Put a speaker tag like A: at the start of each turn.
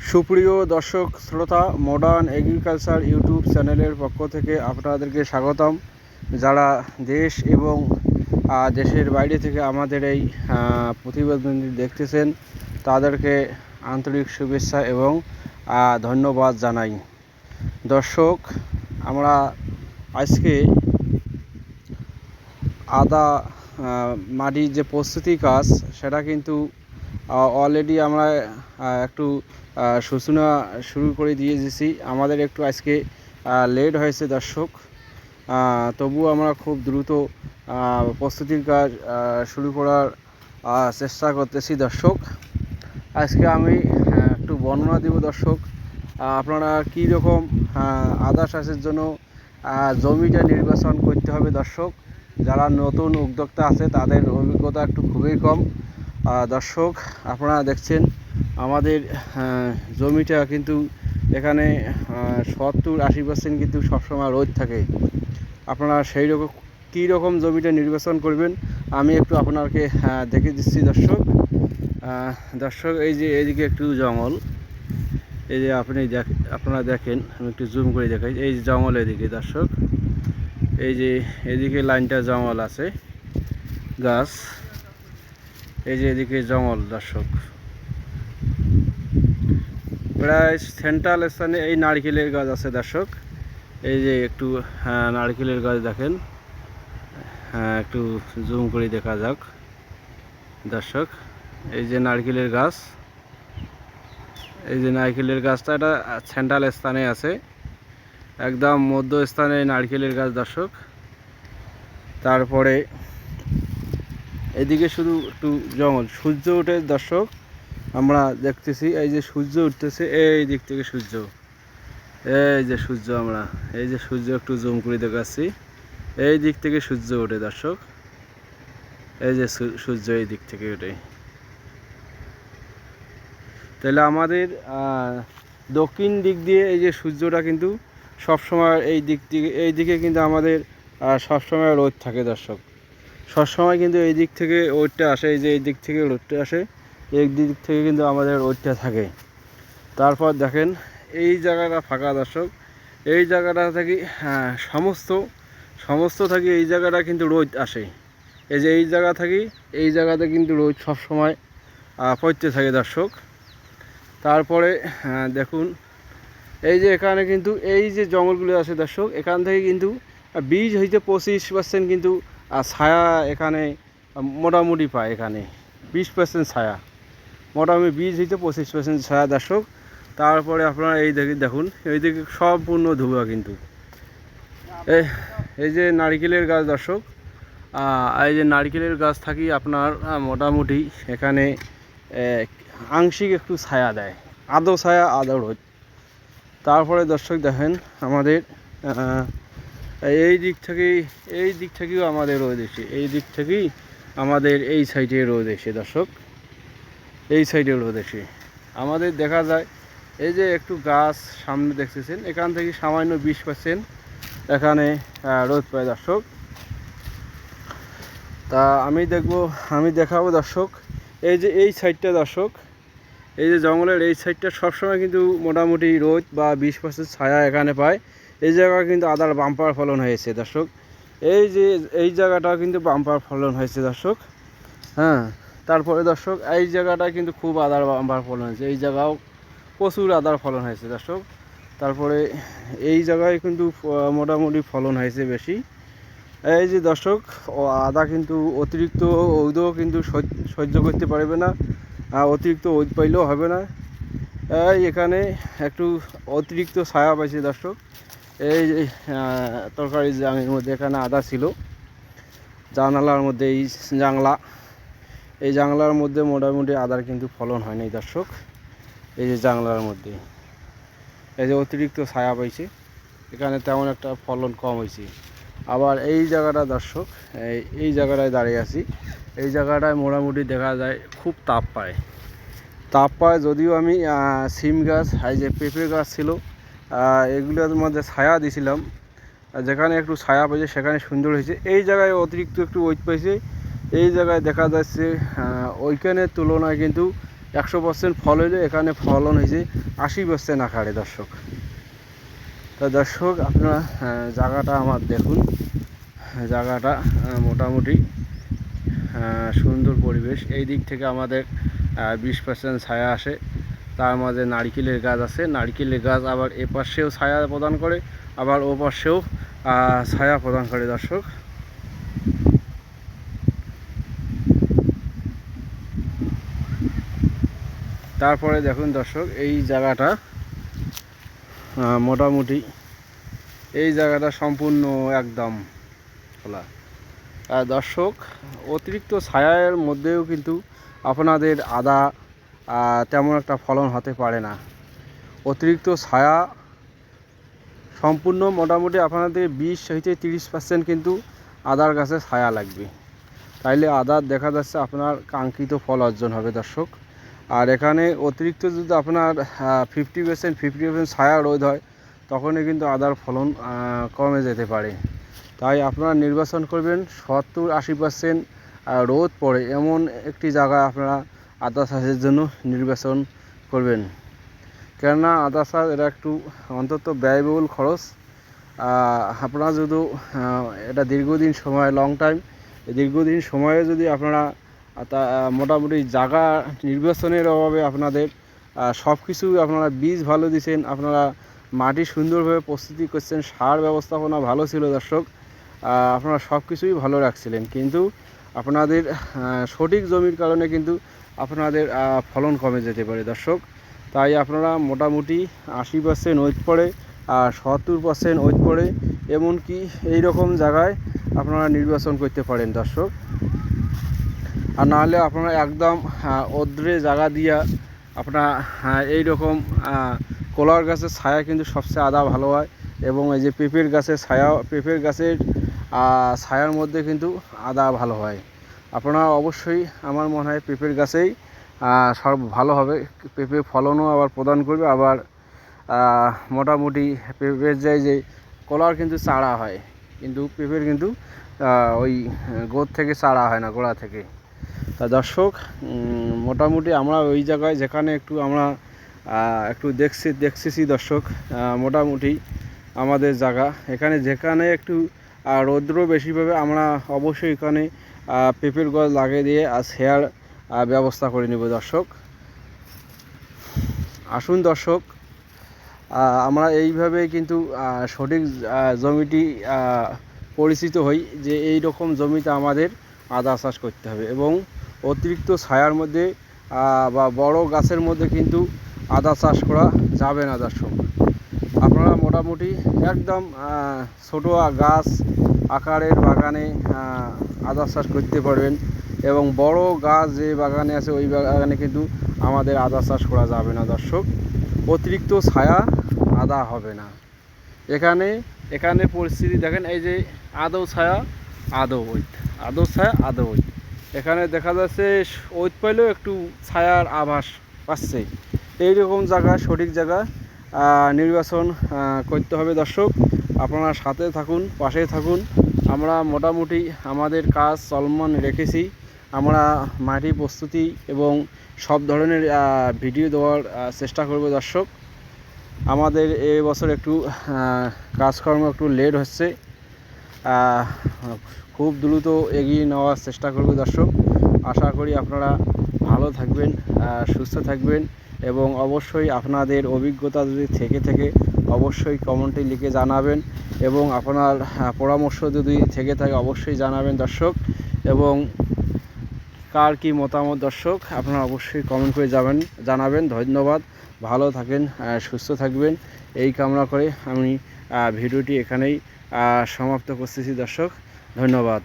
A: সুপ্রিয় দর্শক শ্রোতা, মডার্ন এগ্রিকালচার ইউটিউব চ্যানেলের পক্ষ থেকে আপনাদেরকে স্বাগতম। যারা দেশ এবং দেশের বাইরে থেকে আমাদের এই প্রতিবেদনটি দেখতেছেন তাদেরকে আন্তরিক শুভেচ্ছা এবং ধন্যবাদ জানাই। দর্শক, আমরা আজকে আদা মাটির যে প্রস্তুতি কাজ সেটা কিন্তু অলরেডি আমরা একটু সূচনা শুরু করে দিয়ে দিয়েছি। আমাদের একটু আজকে লেট হয়েছে দর্শক, তবুও আমরা খুব দ্রুত প্রস্তুতির কাজ শুরু করার চেষ্টা করতেছি। দর্শক, আজকে আমি একটু বর্ণনা দেব দর্শক, আপনারা কী রকম আদা চাষের জন্য জমিটা নির্বাচন করতে হবে। দর্শক, যারা নতুন উদ্যোক্তা আছে তাদের অভিজ্ঞতা একটু খুবই কম। দর্শক, আপনারা দেখছেন আমাদের জমিটা কিন্তু এখানে 70-80% কিন্তু সবসময় রোদ থাকে। আপনারা সেই রকম কী রকম জমিটা নির্বাচন করবেন আমি একটু আপনাকে দেখে দিচ্ছি। দর্শক, এই যে এইদিকে একটু জঙ্গল, এই যে আপনারা দেখেন, আমি একটু জুম করে দেখাই। এই যে জঙ্গল এদিকে দর্শক, এই যে এদিকে লাইনটা জঙ্গল আছে, গাছ, এই যে এদিকে জঙ্গল দর্শক। প্রায় সেন্ট্রাল স্থানে এই নারকেলের গাছ আছে দর্শক। এই যে একটু নারকেলের গাছ দেখেন, একটু জুম করে দেখা যাক দর্শক। এই যে নারকেলের গাছ, এই যে নারকেলের গাছটা, এটা সেন্ট্রাল স্থানে আছে, একদম মধ্য স্থানে নারকেলের গাছ দর্শক। তারপরে এদিকে শুধু একটু জঙ্গল, সূর্য ওঠে দর্শক, আমরা দেখতেছি এই যে সূর্য উঠতেছে, এই দিক থেকে সূর্য, এই যে সূর্য, আমরা এই যে সূর্য একটু জুম করে দেখাচ্ছি, এই দিক থেকে সূর্য ওঠে দর্শক। এই যে সূর্য এই দিক থেকে ওঠে। তাহলে আমাদের দক্ষিণ দিক দিয়ে এই যে সূর্যটা কিন্তু সবসময় এই দিকে কিন্তু আমাদের সবসময় রোদ থাকে দর্শক। সবসময় কিন্তু এই দিক থেকে রোদটা আসে, এই যে এই দিক থেকে রোদটা আসে, এই দিক থেকে কিন্তু আমাদের রোদটা থাকে। তারপর দেখেন এই জায়গাটা ফাঁকা দর্শক, এই জায়গাটা থেকে সমস্ত থাকি এই জায়গাটা কিন্তু রোদ আসে। এই যে এই জায়গা থাকি, এই জায়গাতে কিন্তু রোদ সবসময় পড়তে থাকে দর্শক। তারপরে দেখুন এই যে এখানে কিন্তু এই যে জঙ্গলগুলো আছে দর্শক, এখান থেকে কিন্তু 20-25% কিন্তু ছায়া এখানে মোটামুটি পায়। এখানে 20% ছায়া, মোটামুটি 20-25% ছায়া দর্শক। তারপরে আপনারা এই দেখুন এইদিকে সম্পূর্ণ ধোঁয়া কিন্তু। এই যে নারকেলের গাছ দর্শক, এই যে নারকেলের গাছ থাকি আপনার মোটামুটি এখানে আংশিক একটু ছায়া দেয়, আদৌ ছায়া আদৌ রোদ। তারপরে দর্শক দেখেন আমাদের এই দিক থেকেও আমাদের রোদ এসে, এই দিক থেকেই আমাদের এই সাইডে রোদ এসে দর্শক, এই সাইডে রোদ এসে আমাদের দেখা যায়। এই যে একটু গাছ সামনে দেখতেছেন, এখান থেকে সামান্য 20% এখানে রোদ পায় দর্শক। তা আমি দেখাবো দর্শক, এই যে এই সাইডটা দর্শক, এই যে জঙ্গলের এই সাইডটা সবসময় কিন্তু মোটামুটি রোদ বা 20% ছায়া এখানে পায়। এই জায়গায় কিন্তু আদার বাম্পার ফলন হয়েছে দর্শক। এই যে এই জায়গাটাও কিন্তু বাম্পার ফলন হয়েছে দর্শক। তারপরে দর্শক এই জায়গাটা কিন্তু খুব আদার বাম্পার ফলন হয়েছে, এই জায়গাও প্রচুর আদার ফলন হয়েছে দর্শক। তারপরে এই জায়গায় কিন্তু মোটামুটি ফলন হয়েছে বেশি। এই যে দর্শক, আদা কিন্তু অতিরিক্ত রোদও কিন্তু সহ্য করতে পারবে না, অতিরিক্ত রোদ পাইলেও হবে না। এখানে একটু অতিরিক্ত ছায়া পাইছে দর্শক। এই যে তরকারি জাংলার মধ্যে এখানে আদা ছিল, জানালার মধ্যে এই জাংলার মধ্যে মোটামুটি আদার কিন্তু ফলন হয়নি দর্শক। এই যে জাংলার মধ্যে এই যে অতিরিক্ত ছায়া পাইছে, এখানে তেমন একটা ফলন কম হয়েছে। আবার এই জায়গাটা দর্শক, এই জায়গাটায় দাঁড়িয়ে আছি, এই জায়গাটায় মোটামুটি দেখা যায় খুব তাপ পায়। যদিও আমি সিম গাছ, এই যে পেঁপে গাছ ছিল, এগুলোর মধ্যে ছায়া দিয়েছিলাম, যেখানে একটু ছায়া পেয়েছে সেখানে সুন্দর হয়েছে। এই জায়গায় অতিরিক্ত একটু ওয়েট পাইছে, এই জায়গায় দেখা যাচ্ছে ওইখানের তুলনায় কিন্তু 100% ফল হইলে এখানে ফলন হয়েছে 80% আকারে দর্শক। তো দর্শক আপনারা জায়গাটা আমার দেখুন, জায়গাটা মোটামুটি সুন্দর পরিবেশ। এই দিক থেকে আমাদের 20% ছায়া আসে, তার মাঝে নারকেলের গাছ আছে, নারকেলের গাছ আবার এ পাশেও ছায়া প্রদান করে, আবার ও পাশেও ছায়া প্রদান করে দর্শক। তারপরে দেখুন দর্শক এই জায়গাটা মোটামুটি এই জায়গাটা সম্পূর্ণ একদম খোলা। দর্শক অতিরিক্ত ছায়ার মধ্যেও কিন্তু আপনাদের আদা তেমন একটা ফলন হতে পারে না। অতিরিক্ত ছায়া সম্পূর্ণ মোটামুটি আপনাদের 20-30% কিন্তু আদার গাছে ছায়া লাগবে, তাইলে আদার দেখা যাচ্ছে আপনার কাঙ্ক্ষিত ফল অর্জন হবে দর্শক। আর এখানে অতিরিক্ত যদি আপনার 50% ছায়া রোদ হয় তখনই কিন্তু আদার ফলন কমে যেতে পারে। তাই আপনারা নির্বাচন করবেন 70-80% রোদ পড়ে এমন একটি জায়গায় আপনারা আদা চাষের জন্য নির্বাচন করবেন। কেননা আদা চাষ এটা একটু অন্তত ব্যয়বহুল খরচ। আপনারা যদি এটা দীর্ঘদিন সময় লং টাইম, দীর্ঘদিন সময়ে যদি আপনারা মোটামুটি জায়গা নির্বাচনের অভাবে আপনাদের সব কিছু আপনারা বীজ ভালো দিচ্ছেন, আপনারা মাটি সুন্দরভাবে প্রস্তুতি করছেন, সার ব্যবস্থাপনা ভালো ছিল দর্শক, আপনারা সব কিছুই ভালো রাখছিলেন, কিন্তু আপনাদের সঠিক জমির কারণে কিন্তু আপনাদের ফলন কমে যেতে পারে দর্শক। তাই আপনারা মোটামুটি 80% ওয়েট পড়ে আর 70% ওয়েট পড়ে এমনকি এই রকম জায়গায় আপনারা নির্বাচন করতে পারেন দর্শক। আর নাহলে আপনারা একদম অদ্রে জায়গা দিয়া আপনারা এই রকম কলার গাছের ছায়া কিন্তু সবচেয়ে আদা ভালো হয়, এবং এই যে পেঁপের গাছের ছায়া, পেঁপের গাছের ছায়ার মধ্যে কিন্তু আদা ভালো হয়। আপনারা অবশ্যই আমার মনে হয় পেঁপের গাছেই সব ভালো হবে, পেঁপে ফলনও আবার প্রদান করবে, আবার মোটামুটি পেঁপের যে কলার কিন্তু চারা হয়, কিন্তু পেঁপের কিন্তু ওই গোড় থেকে চারা হয় না, গোড়া থেকে। তা দর্শক মোটামুটি আমরা ওই জায়গায় যেখানে একটু আমরা একটু দেখতেছি দর্শক, মোটামুটি আমাদের জায়গা এখানে যেখানে একটু রৌদ্র বেশি পাবে আমরা অবশ্যই এখানে পেঁপের গাছ লাগিয়ে দিয়ে শেয়ার ব্যবস্থা করে নেব দর্শক। আসুন দর্শক, আমরা এইভাবে কিন্তু সঠিক জমিটি পরিচিত হই যে এই রকম জমিতে আমাদের আদা চাষ করতে হবে, এবং অতিরিক্ত ছায়ার মধ্যে বা বড় গাছের মধ্যে কিন্তু আদা চাষ করা যাবে না দর্শক। আপনারা মোটামুটি একদম ছোট গাছ আকারের বাগানে আদা চাষ করতে পারবেন, এবং বড় গাছ যে বাগানে আছে ওই বাগানে কিন্তু আমাদের আদা চাষ করা যাবে না দর্শক। অতিরিক্ত ছায়া আদা হবে না। এখানে পরিস্থিতি দেখেন, এই যে আদৌ ছায়া আদৌ ওইট, আদৌ ছায়া আদৌ ওইট, এখানে দেখা যাচ্ছে ওইট পাইলেও একটু ছায়ার আভাস পাচ্ছে। এইরকম জায়গা সঠিক জায়গা নির্বাচন করতে হবে দর্শক। আপনারা সাথে থাকুন, পাশে থাকুন। আমরা মোটামুটি আমাদের কাজ চলমান রেখেছি, আমরা মাটি প্রস্তুতি এবং সব ধরনের ভিডিও দেওয়ার চেষ্টা করব দর্শক। আমাদের এবছর একটু কাজকর্ম একটু লেট হচ্ছে, খুব দ্রুত এগিয়ে নেওয়ার চেষ্টা করব দর্শক। আশা করি আপনারা ভালো থাকবেন, সুস্থ থাকবেন, এবং অবশ্যই আপনাদের অভিজ্ঞতা যদি থেকে অবশ্যই কমেন্টে লিখে জানাবেন, এবং আপনার পরামর্শ যদি থেকে থাকে অবশ্যই জানাবেন দর্শক। এবং কার কি মতামত দর্শক আপনারা অবশ্যই কমেন্ট করে জানাবেন। ধন্যবাদ, ভালো থাকেন, সুস্থ থাকবেন এই কামনা করে আমি ভিডিওটি এখানেই সমাপ্ত করতেছি দর্শক। ধন্যবাদ।